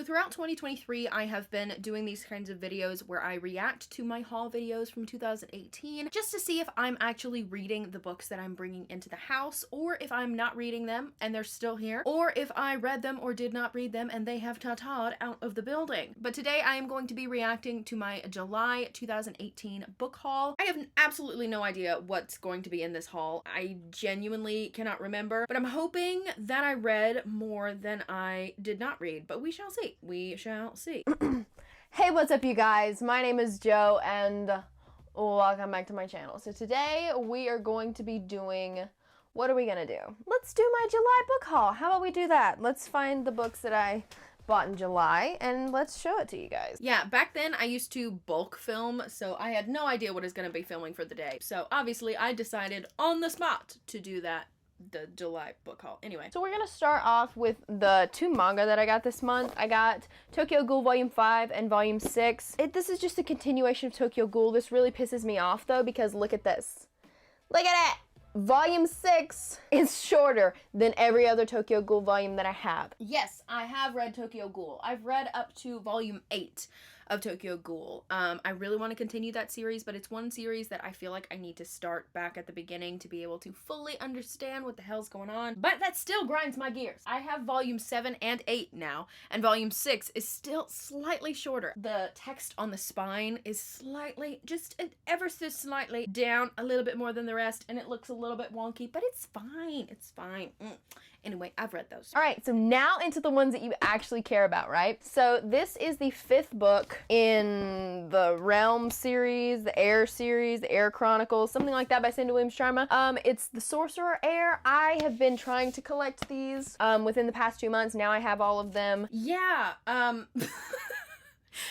throughout 2023, I have been doing these kinds of videos where I react to my haul videos from 2018 just to see if I'm actually reading the books that I'm bringing into the house, or if I'm not reading them and they're still here, or if I read them or did not read them and they have ta-ta'd out of the building. But today I am going to be reacting to my July 2018 book haul. I have absolutely no idea what's going to be in this haul. I genuinely cannot remember, but I'm hoping that I read more than I did not read, but we shall see. We shall see. Hey, what's up, you guys? My name is Joe, and welcome back to my channel. So today we are going to be doing, what are we gonna do? Let's do my July book haul. How about we do that? Let's find the books that I bought in July and let's show it to you guys. Yeah, back then I used to bulk film, so I had no idea what I was gonna be filming for the day. So obviously I decided on the spot to do that. The July book haul. Anyway. So we're gonna start off with the two manga that I got this month. I got Tokyo Ghoul Volume 5 and Volume 6. This is just a continuation of Tokyo Ghoul. This really pisses me off though, because look at this. Look at it! Volume 6 is shorter than every other Tokyo Ghoul volume that I have. Yes, I have read Tokyo Ghoul. I've read up to Volume 8 of Tokyo Ghoul. I really want to continue that series, but it's one series that I feel like I need to start back at the beginning to be able to fully understand what the hell's going on. But that still grinds my gears. I have Volume 7 and 8 now, and Volume 6 is still slightly shorter. The text on the spine is slightly, just ever so slightly down a little bit more than the rest, and it looks a little bit wonky, but it's fine. It's fine. Anyway, I've read those. All right, so now into the ones that you actually care about, right? So this is the 5th book in the Realm series, the Air series, the Air Chronicles, something like that by Cindy Williams Sharma. It's the Sorcerer Air. I have been trying to collect these within the past 2 months. Now I have all of them. Yeah,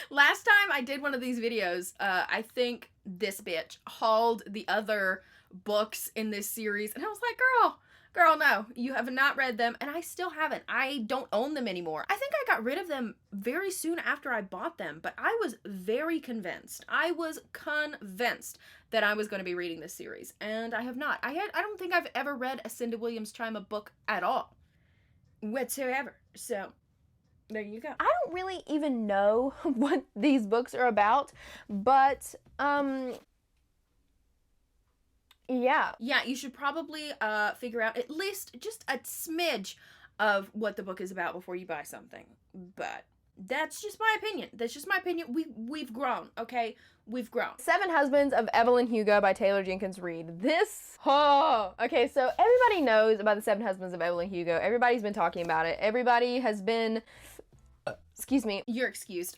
last time I did one of these videos, I think this bitch hauled the other books in this series, and I was like, girl, no, you have not read them, and I still haven't. I don't own them anymore. I think I got rid of them very soon after I bought them, but I was very convinced. I was convinced that I was going to be reading this series, and I have not. I don't think I've ever read a Cindy Williams Sharma book at all, whatsoever. So there you go. I don't really even know what these books are about, but Yeah, you should probably figure out at least just a smidge of what the book is about before you buy something. But that's just my opinion. That's just my opinion. We've grown, okay? We've grown. 7 Husbands of Evelyn Hugo by Taylor Jenkins Reid. This, okay, so everybody knows about the 7 Husbands of Evelyn Hugo. Everybody's been talking about it. Everybody has been, excuse me. You're excused.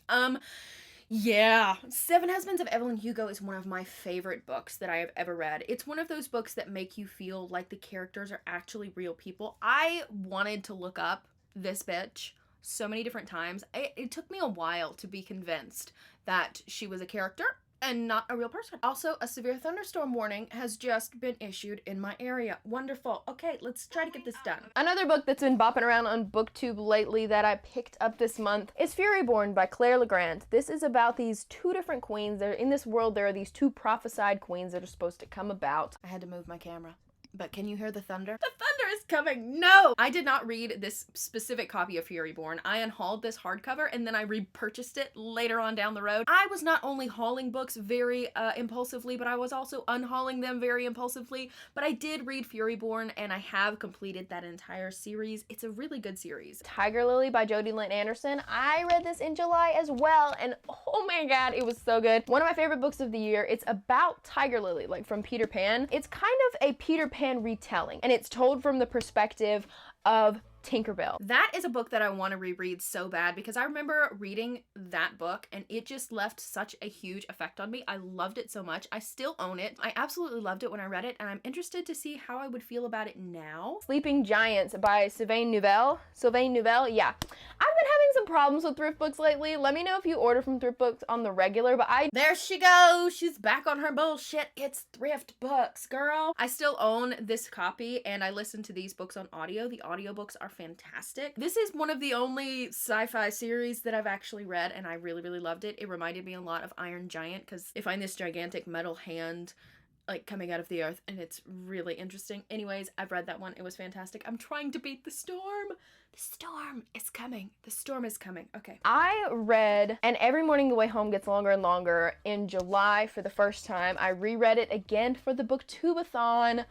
Yeah, 7 Husbands of Evelyn Hugo is one of my favorite books that I have ever read. It's one of those books that make you feel like the characters are actually real people. I wanted to look up this bitch so many different times. It took me a while to be convinced that she was a character and not a real person. Also, a severe thunderstorm warning has just been issued in my area. Wonderful. Okay, let's try to get this done. Another book that's been bopping around on BookTube lately that I picked up this month is Furyborn by Claire Legrand. This is about these 2 different queens. In this world, there are these 2 prophesied queens that are supposed to come about. I had to move my camera. But can you hear the thunder? The thunder is coming! No! I did not read this specific copy of Furyborn. I unhauled this hardcover and then I repurchased it later on down the road. I was not only hauling books very impulsively, but I was also unhauling them very impulsively. But I did read Furyborn and I have completed that entire series. It's a really good series. Tiger Lily by Jodi Lynn Anderson. I read this in July as well, and oh my god, it was so good. One of my favorite books of the year. It's about Tiger Lily, like from Peter Pan. It's kind of a Peter Pan retelling, and it's told from the perspective of Tinkerbell. That is a book that I want to reread so bad because I remember reading that book and it just left such a huge effect on me. I loved it so much. I still own it. I absolutely loved it when I read it, and I'm interested to see how I would feel about it now. Sleeping Giants by Sylvain Neuvel. Yeah. I've been having some problems with thrift books lately. Let me know if you order from thrift books on the regular, but There she goes! She's back on her bullshit. It's thrift books, girl. I still own this copy and I listen to these books on audio. The audiobooks are fantastic. This is one of the only sci-fi series that I've actually read and I really, really loved it. It reminded me a lot of Iron Giant because they find this gigantic metal hand like coming out of the earth, and it's really interesting. Anyways, I've read that one. It was fantastic. I'm trying to beat the storm. The storm is coming. The storm is coming. Okay. I read And Every Morning the Way Home Gets Longer and Longer in July for the first time. I reread it again for the booktubeathon.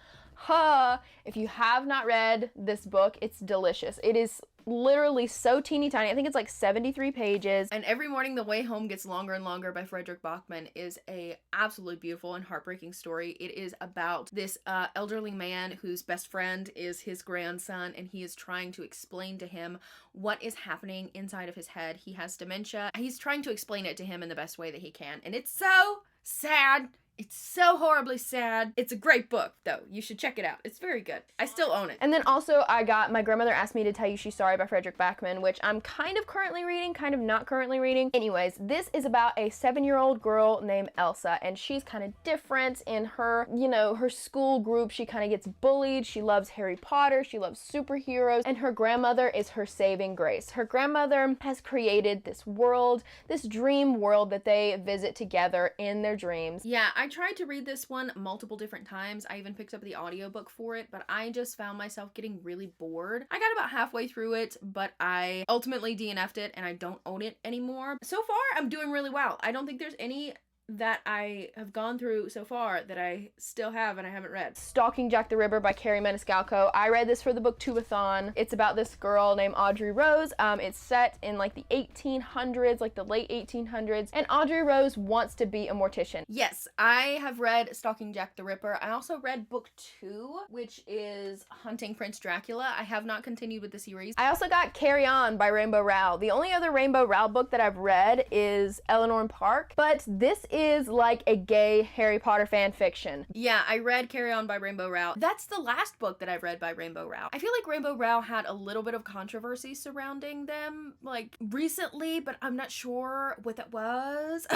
If you have not read this book, it's delicious. It is literally so teeny tiny. I think it's like 73 pages. And Every Morning the Way Home Gets Longer and Longer by Frederick Bachman is a absolutely beautiful and heartbreaking story. It is about this elderly man whose best friend is his grandson, and he is trying to explain to him what is happening inside of his head. He has dementia. He's trying to explain it to him in the best way that he can. And it's so sad. It's so horribly sad. It's a great book, though. You should check it out. It's very good. I still own it. And then also I got My Grandmother Asked Me to Tell You She's Sorry by Frederick Bachman, which I'm kind of currently reading, kind of not currently reading. Anyways, this is about a 7-year-old girl named Elsa, and she's kind of different in her, you know, her school group. She kind of gets bullied. She loves Harry Potter. She loves superheroes, and her grandmother is her saving grace. Her grandmother has created this world, this dream world that they visit together in their dreams. Yeah, I tried to read this one multiple different times. I even picked up the audiobook for it, but I just found myself getting really bored. I got about halfway through it, but I ultimately DNF'd it and I don't own it anymore. So far, I'm doing really well. I don't think there's any that I have gone through so far that I still have and I haven't read. Stalking Jack the Ripper by Carrie Maniscalco. I read this for the booktubeathon. It's about this girl named Audrey Rose. It's set in like the 1800s, like the late 1800s, and Audrey Rose wants to be a mortician. Yes, I have read Stalking Jack the Ripper. I also read book 2, which is Hunting Prince Dracula. I have not continued with the series. I also got Carry On by Rainbow Rowell. The only other Rainbow Rowell book that I've read is Eleanor and Park, but this is like a gay Harry Potter fan fiction. Yeah, I read Carry On by Rainbow Rowell. That's the last book that I've read by Rainbow Rowell. I feel like Rainbow Rowell had a little bit of controversy surrounding them, like, recently, but I'm not sure what that was.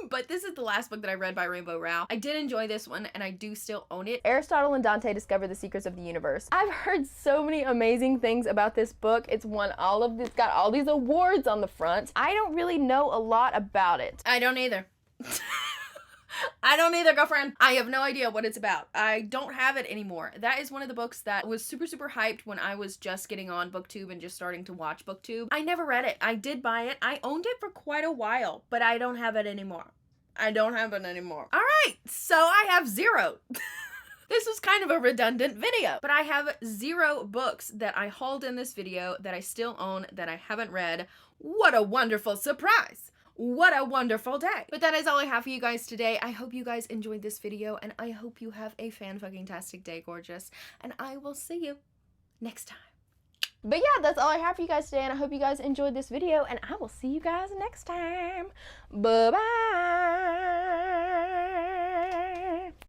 But this is the last book that I read by Rainbow Rowell. I did enjoy this one, and I do still own it. Aristotle and Dante Discover the Secrets of the Universe. I've heard so many amazing things about this book. It's got all these awards on the front. I don't really know a lot about it. I don't either. I don't either, girlfriend. I have no idea what it's about. I don't have it anymore. That is one of the books that was super, super hyped when I was just getting on BookTube and just starting to watch BookTube. I never read it. I did buy it. I owned it for quite a while, but I don't have it anymore. I don't have it anymore. All right, so I have 0. This was kind of a redundant video, but I have 0 books that I hauled in this video that I still own that I haven't read. What a wonderful surprise. What a wonderful day. But that is all I have for you guys today. I hope you guys enjoyed this video, and I hope you have a fan-fucking-tastic day, gorgeous. And I will see you next time. But yeah, that's all I have for you guys today, and I hope you guys enjoyed this video, and I will see you guys next time. Bye-bye.